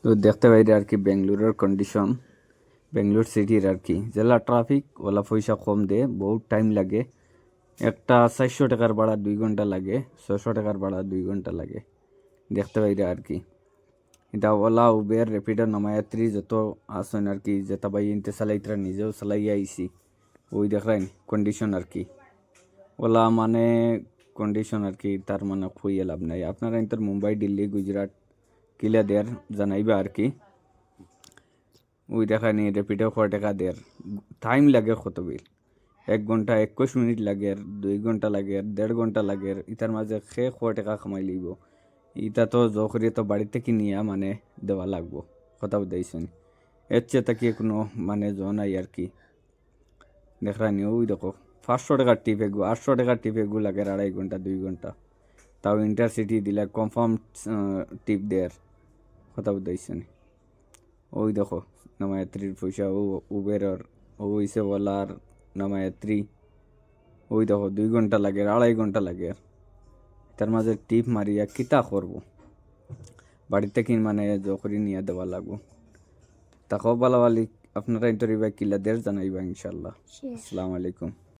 তো দেখতে পাইরে আর কি বেঙ্গলুরের কন্ডিশন, বেঙ্গলোর সিটির আর কি জেলা ট্রাফিক ওলা পয়সা কম দে, বহুত টাইম লাগে। একটা 400 টাকার ভাড়া 2 ঘন্টা লাগে, 600 টাকার ভাড়া 2 ঘন্টা লাগে। দেখতে পাইরে আর কি এটা ওলা উবের র্যাপিডো নামায়াত্রী যত আসেন আর কি, যেটা ভাই ইনতে চালাইতরা নিজেও চালাইয়া আইসি। ওই দেখলেন কন্ডিশন আর কি ওলা মানে কন্ডিশন আর কি, তার মানে খুইয়ে লাভ নাই। আপনারা ইন্তর মুম্বাই, দিল্লি, গুজরাট কিলা দেয়ার জানাইবা আর কি। ওই দেখানি র্যাপিডো কয় টাকা দেয়ার, টাইম লাগে কত বিল, 1 ঘন্টা 21 মিনিট লাগে, 2 ঘন্টা লাগে, 1.5 ঘন্টা লাগে। ইতার মাঝে সে কয় টাকা কামাই লইব? ইটা তো জখরি তো বাড়িতে কিনিয়া মানে দেওয়া লাগবো, কথা বুঝাইছেন। এর চেয়ে তাকে কোনো মানে নাই আর কি। দেখরানি ওই দেখো 500 টাকার টিপ এগু, 800 টাকার টিপ এগু লাগে 2.5 ঘন্টা 2 ঘন্টা। তাও ইন্টারসিটি দিলে কনফার্ম টিপ দেয়ার, কথা বুঝাইছেন। ওই দেখো নামায়াত্রীর পয়সা, ও উবেরর, ও হইছে ওলার নামায়াত্রী। ওই দেখো 2 ঘন্টা লাগে, 2.5 ঘন্টা লাগে। তার মাঝে টিপ মারিয়া কিতা করবো? বাড়িতে কি মানে জখরি নিয়ে দেওয়া লাগবো। তাকেও বালাবালি আপনারা ইন্টারভিউ কিলা দের জানাইবা ইনশাল্লাহ। আসসালামু আলাইকুম।